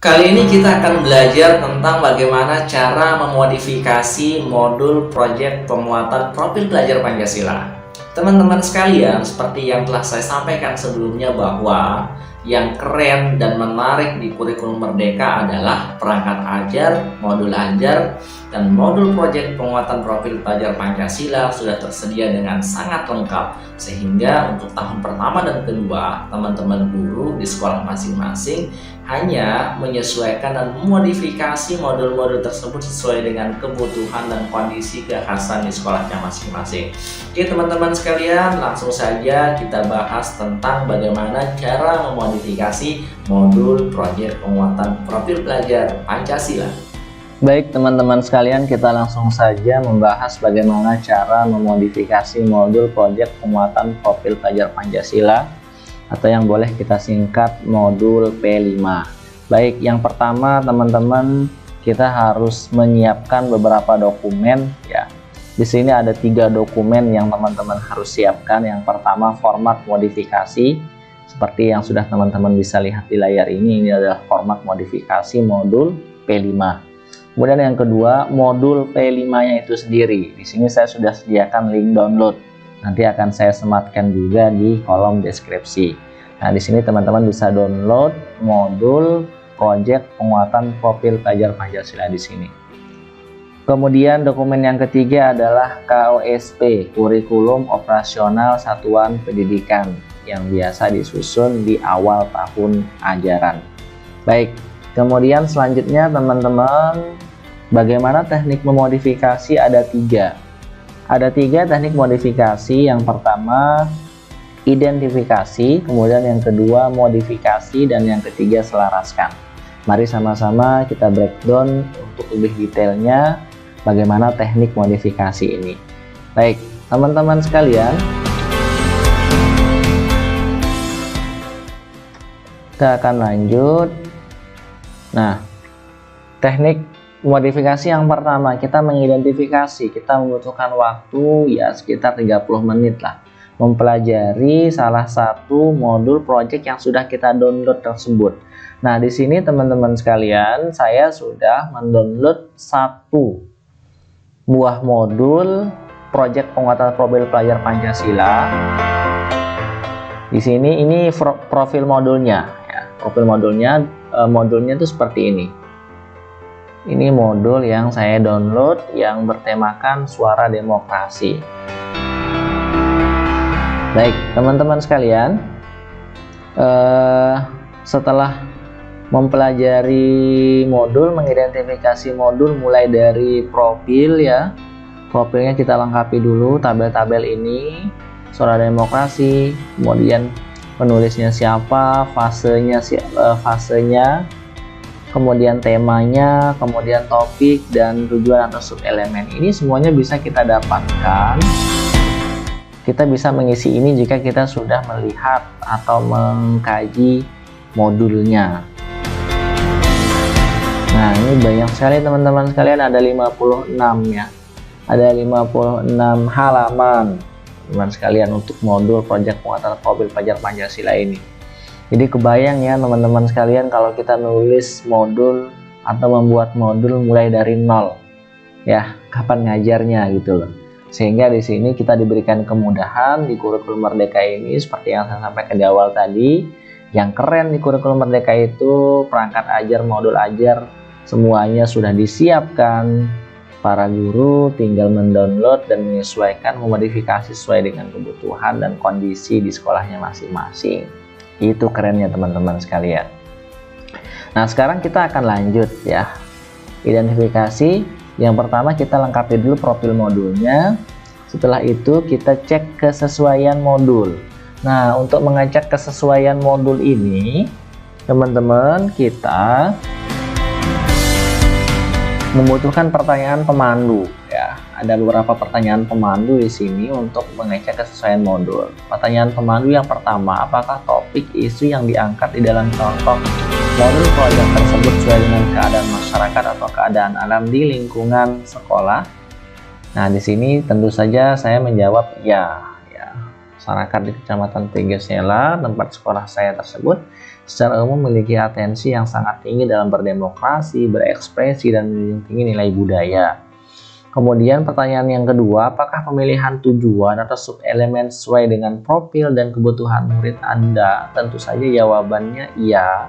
Kali ini kita akan belajar tentang bagaimana cara memodifikasi modul proyek pemuatan profil pelajar Pancasila. Teman-teman sekalian, seperti yang telah saya sampaikan sebelumnya bahwa yang keren dan menarik di kurikulum Merdeka adalah perangkat ajar, modul ajar, dan modul proyek penguatan profil pelajar Pancasila sudah tersedia dengan sangat lengkap. Sehingga untuk tahun pertama dan kedua, teman-teman guru di sekolah masing-masing hanya menyesuaikan dan memodifikasi modul-modul tersebut sesuai dengan kebutuhan dan kondisi kekhasan di sekolahnya masing-masing. Oke teman-teman sekalian, langsung saja kita bahas tentang bagaimana cara memodifikasi modul proyek penguatan profil pelajar Pancasila. Baik teman-teman sekalian, kita langsung saja membahas bagaimana cara memodifikasi modul proyek penguatan profil pelajar Pancasila, atau yang boleh kita singkat modul P5. Baik, yang pertama teman-teman, kita harus menyiapkan beberapa dokumen ya. Di sini ada 3 dokumen yang teman-teman harus siapkan. Yang pertama, format modifikasi. Seperti yang sudah teman-teman bisa lihat di layar ini adalah format modifikasi modul P5. Kemudian yang kedua, modul P5-nya itu sendiri. Di sini saya sudah sediakan link download. Nanti akan saya sematkan juga di kolom deskripsi. Nah, di sini teman-teman bisa download modul proyek penguatan profil pelajar Pancasila di sini. Kemudian dokumen yang ketiga adalah KOSP, Kurikulum Operasional Satuan Pendidikan, yang biasa disusun di awal tahun ajaran. Baik, kemudian selanjutnya teman-teman, bagaimana teknik memodifikasi? Ada 3 teknik modifikasi. Yang pertama, identifikasi, kemudian yang kedua modifikasi, dan yang ketiga selaraskan. Mari sama-sama kita breakdown untuk lebih detailnya bagaimana teknik modifikasi ini. Baik teman-teman sekalian, kita akan lanjut. Nah, teknik modifikasi yang pertama, kita mengidentifikasi. Kita membutuhkan waktu ya sekitar 30 menit lah, mempelajari salah satu modul project yang sudah kita download tersebut. Nah, di sini teman-teman sekalian, saya sudah mendownload 1 buah modul project penguatan profil pelajar Pancasila. Di sini ini profil modulnya ya. Profil modulnya itu seperti ini. Ini modul yang saya download yang bertemakan suara demokrasi. Baik teman-teman sekalian, setelah mempelajari modul, mengidentifikasi modul mulai dari profil ya, profilnya kita lengkapi dulu, tabel-tabel ini, suara demokrasi, kemudian penulisnya siapa, fasenya, kemudian temanya, kemudian topik, dan tujuan atau subelemen. Ini semuanya bisa kita dapatkan. Kita bisa mengisi ini jika kita sudah melihat atau mengkaji modulnya. Nah, ini banyak sekali teman-teman sekalian, ada 56 ya. Ada 56 halaman teman sekalian untuk modul proyek penguatan profil pelajar Pancasila ini. Jadi kebayang ya teman-teman sekalian kalau kita nulis modul atau membuat modul mulai dari nol. Ya, kapan ngajarnya gitu loh. Sehingga di sini kita diberikan kemudahan di kurikulum Merdeka ini seperti yang saya sampaikan di awal tadi. Yang keren di kurikulum Merdeka itu perangkat ajar, modul ajar, semuanya sudah disiapkan. Para guru tinggal mendownload dan menyesuaikan, memodifikasi sesuai dengan kebutuhan dan kondisi di sekolahnya masing-masing. Itu kerennya teman-teman sekalian. Nah, sekarang kita akan lanjut ya. Identifikasi, yang pertama kita lengkapi dulu profil modulnya. Setelah itu kita cek kesesuaian modul. Nah, untuk mengecek kesesuaian modul ini, teman-teman, kita membutuhkan pertanyaan pemandu ya. Ada beberapa pertanyaan pemandu di sini untuk mengecek kesesuaian modul. Pertanyaan pemandu yang pertama, apakah topik isu yang diangkat di dalam contoh modul proyek tersebut sesuai dengan keadaan masyarakat atau keadaan alam di lingkungan sekolah? Nah, di sini tentu saja saya menjawab ya. Masyarakat di Kecamatan Tegasela, tempat sekolah saya tersebut, secara umum memiliki atensi yang sangat tinggi dalam berdemokrasi, berekspresi, dan menjunjung tinggi nilai budaya. Kemudian pertanyaan yang kedua, apakah pemilihan tujuan atau subelemen sesuai dengan profil dan kebutuhan murid Anda? Tentu saja jawabannya iya.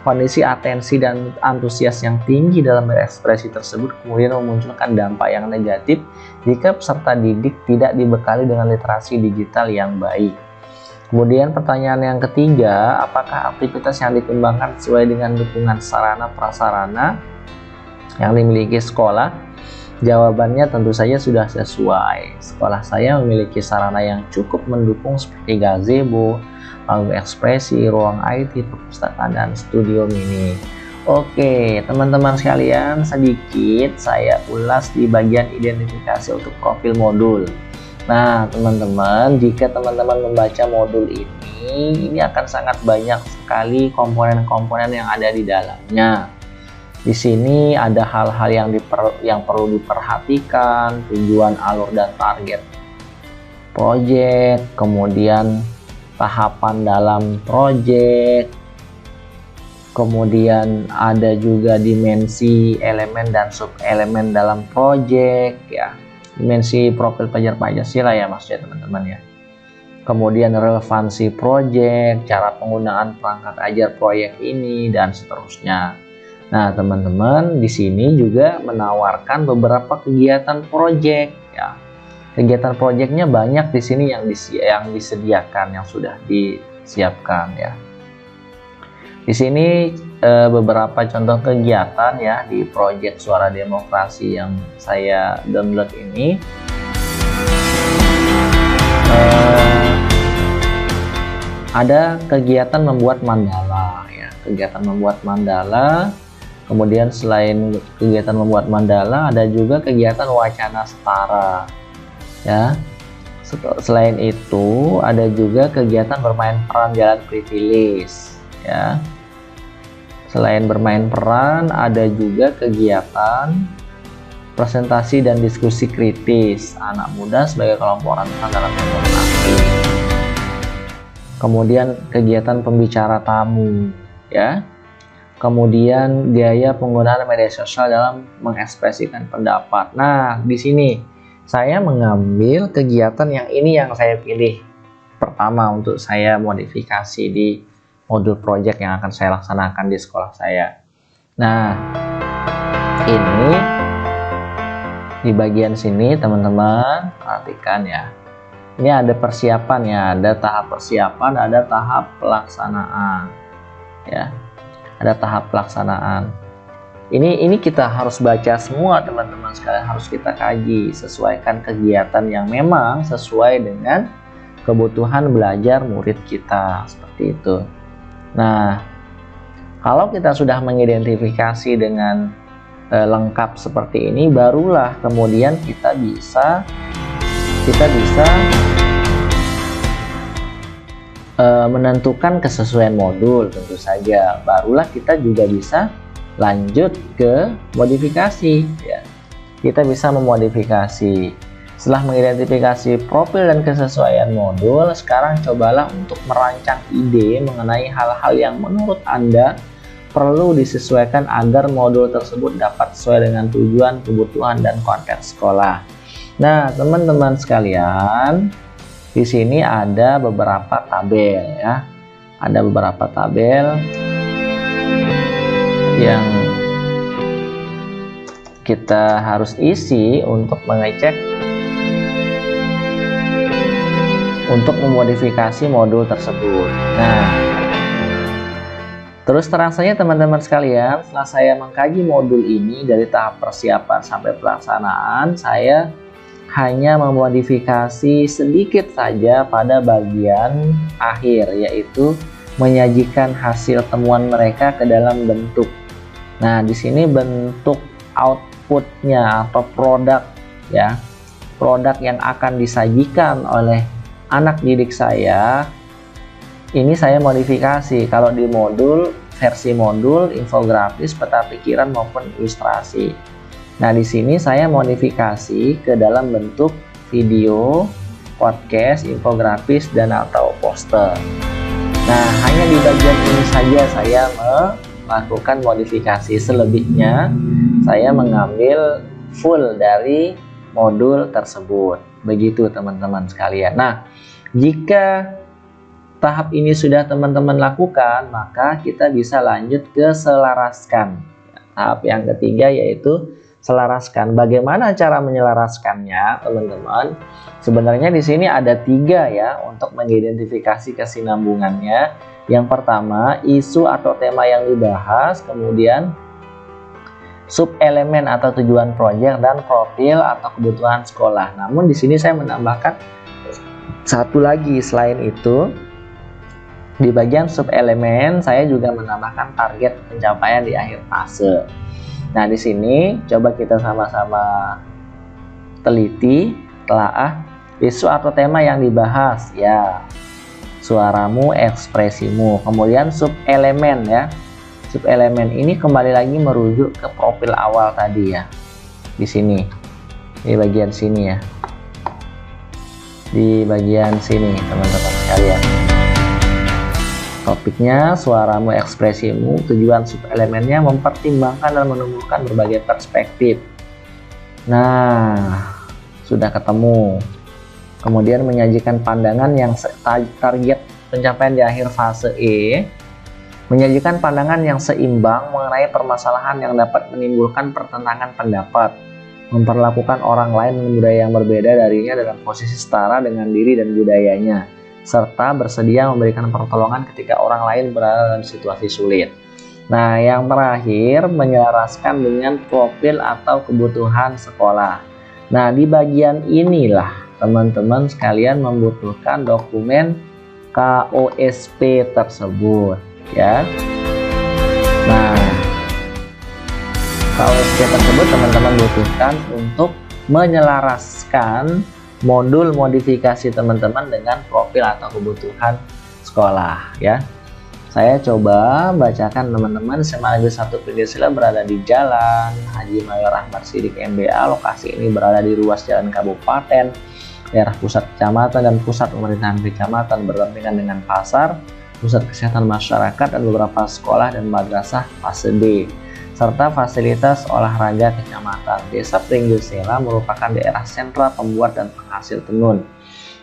Kondisi atensi dan antusias yang tinggi dalam berekspresi tersebut kemudian memunculkan dampak yang negatif jika peserta didik tidak dibekali dengan literasi digital yang baik. Kemudian pertanyaan yang ketiga, apakah aktivitas yang dikembangkan sesuai dengan dukungan sarana prasarana yang dimiliki sekolah? Jawabannya tentu saja sudah sesuai. Sekolah saya memiliki sarana yang cukup mendukung seperti gazebo, panggung ekspresi, ruang IT, perpustakaan, dan studio mini. Oke, teman-teman sekalian, sedikit saya ulas di bagian identifikasi untuk profil modul. Nah, teman-teman, jika teman-teman membaca modul ini akan sangat banyak sekali komponen-komponen yang ada di dalamnya. Di sini ada hal-hal yang perlu diperhatikan, tujuan, alur, dan target proyek, kemudian tahapan dalam proyek, kemudian ada juga dimensi elemen dan sub-elemen dalam proyek, ya, dimensi profil pelajar Pancasila ya maksudnya teman-teman ya. Kemudian relevansi proyek, cara penggunaan perangkat ajar proyek ini, dan seterusnya. Nah, teman-teman, di sini juga menawarkan beberapa kegiatan proyek ya. Kegiatan proyeknya banyak di sini yang disediakan, yang sudah disiapkan ya. Di sini beberapa contoh kegiatan ya di proyek Suara Demokrasi yang saya download ini. Ada kegiatan membuat mandala ya, kegiatan membuat mandala. Kemudian selain kegiatan membuat mandala, ada juga kegiatan wacana setara ya. Selain itu ada juga kegiatan bermain peran jalan privilege ya. Selain bermain peran, ada juga kegiatan presentasi dan diskusi kritis anak muda sebagai kelompok rentan dalam demokrasi. Kemudian kegiatan pembicara tamu ya. Kemudian gaya penggunaan media sosial dalam mengekspresikan pendapat. Nah, di sini saya mengambil kegiatan yang ini yang saya pilih pertama untuk saya modifikasi di modul project yang akan saya laksanakan di sekolah saya. Nah, ini di bagian sini teman-teman perhatikan ya. Ini ada persiapan ya, ada tahap persiapan, ada tahap pelaksanaan ya. Ada tahap pelaksanaan. Ini kita harus baca semua teman-teman sekalian, harus kita kaji, sesuaikan kegiatan yang memang sesuai dengan kebutuhan belajar murid kita, seperti itu. Nah, kalau kita sudah mengidentifikasi dengan lengkap seperti ini, barulah kemudian kita bisa menentukan kesesuaian modul tentu saja. Barulah kita juga bisa lanjut ke modifikasi ya. Kita bisa memodifikasi. Setelah mengidentifikasi profil dan kesesuaian modul, sekarang cobalah untuk merancang ide mengenai hal-hal yang menurut Anda perlu disesuaikan agar modul tersebut dapat sesuai dengan tujuan, kebutuhan, dan konteks sekolah. Nah, teman-teman sekalian, di sini ada beberapa tabel ya. Ada beberapa tabel yang kita harus isi untuk mengecek, untuk memodifikasi modul tersebut. Nah, terus terang saja teman-teman sekalian, setelah saya mengkaji modul ini dari tahap persiapan sampai pelaksanaan, saya hanya memodifikasi sedikit saja pada bagian akhir, yaitu menyajikan hasil temuan mereka ke dalam bentuk. Nah, di sini bentuk outputnya atau produk ya, produk yang akan disajikan oleh anak didik saya. Ini saya modifikasi. Kalau di modul, versi modul, infografis, peta pikiran maupun ilustrasi. Nah, di sini saya modifikasi ke dalam bentuk video, podcast, infografis, dan atau poster. Nah, hanya di bagian ini saja saya melakukan modifikasi. Selebihnya saya mengambil full dari modul tersebut. Begitu teman-teman sekalian. Nah, jika tahap ini sudah teman-teman lakukan, maka kita bisa lanjut ke selaraskan. Tahap yang ketiga yaitu selaraskan. Bagaimana cara menyelaraskannya, teman-teman? Sebenarnya di sini ada 3 ya untuk mengidentifikasi kesinambungannya. Yang pertama, isu atau tema yang dibahas, kemudian sub elemen atau tujuan proyek, dan profil atau kebutuhan sekolah. Namun di sini saya menambahkan satu lagi selain itu. Di bagian sub elemen saya juga menambahkan target pencapaian di akhir fase. Nah, di sini coba kita sama-sama teliti, telaah isu atau tema yang dibahas ya. Suaramu, ekspresimu. Kemudian sub elemen ya. Sub elemen ini kembali lagi merujuk ke profil awal tadi ya. Di sini. Di bagian sini ya. Di bagian sini teman-teman sekalian. Topiknya suaramu, ekspresimu. Tujuan sub elemennya mempertimbangkan dan menumbuhkan berbagai perspektif. Nah, sudah ketemu. Kemudian menyajikan pandangan yang target pencapaian di akhir fase E. Menyajikan pandangan yang seimbang mengenai permasalahan yang dapat menimbulkan pertentangan pendapat. Memperlakukan orang lain dengan budaya yang berbeda darinya dalam posisi setara dengan diri dan budayanya, serta bersedia memberikan pertolongan ketika orang lain berada dalam situasi sulit. Nah, yang terakhir menyelaraskan dengan profil atau kebutuhan sekolah. Nah, di bagian inilah teman-teman sekalian membutuhkan dokumen KOSP tersebut ya. Nah, KOSP tersebut teman-teman butuhkan untuk menyelaraskan modul modifikasi teman-teman dengan profil atau kebutuhan sekolah ya. Saya coba bacakan teman-teman. SMA Negeri 1 Pancasila berada di Jalan Haji Mayor Ahmad Siddiq MBA. Lokasi ini berada di ruas jalan kabupaten, daerah pusat kecamatan dan pusat pemerintahan kecamatan berdampingan dengan pasar, pusat kesehatan masyarakat, dan beberapa sekolah dan madrasah fase D, serta fasilitas olahraga kecamatan. Desa Pringgelsela merupakan daerah sentra pembuat dan penghasil tenun.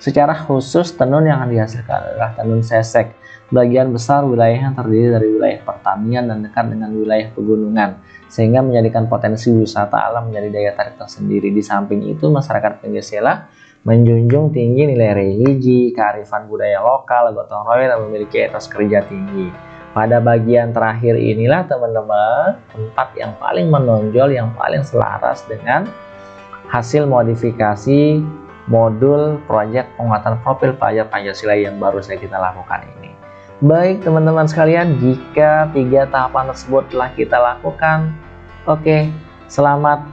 Secara khusus, tenun yang dihasilkan adalah tenun sesek. Bagian besar wilayahnya terdiri dari wilayah pertanian dan dekat dengan wilayah pegunungan, sehingga menjadikan potensi wisata alam menjadi daya tarik tersendiri. Di samping itu, masyarakat Pringgelsela menjunjung tinggi nilai religi, kearifan budaya lokal, gotong royong, dan memiliki etos kerja tinggi. Pada bagian terakhir inilah teman-teman tempat yang paling menonjol, yang paling selaras dengan hasil modifikasi modul proyek penguatan profil pelajar Pancasila yang baru saja kita lakukan ini. Baik teman-teman sekalian, jika 3 tahapan tersebut telah kita lakukan, oke, selamat,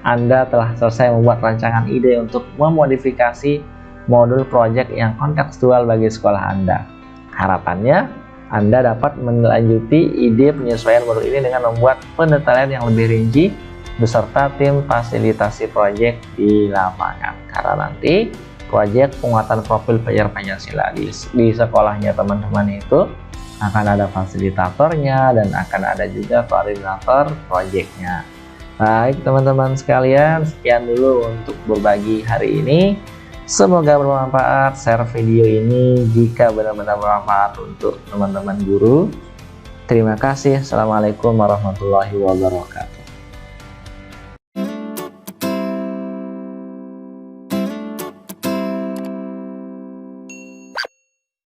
Anda telah selesai membuat rancangan ide untuk memodifikasi modul proyek yang kontekstual bagi sekolah Anda. Harapannya Anda dapat melanjuti ide penyesuaian modul ini dengan membuat pendetailan yang lebih rinci beserta tim fasilitasi proyek di lapangan. Karena nanti proyek penguatan profil pelajar Pancasila di sekolahnya teman-teman itu akan ada fasilitatornya dan akan ada juga koordinator proyeknya. Baik teman-teman sekalian, sekian dulu untuk berbagi hari ini. Semoga bermanfaat. Share video ini jika benar-benar bermanfaat untuk teman-teman guru. Terima kasih. Assalamualaikum warahmatullahi wabarakatuh.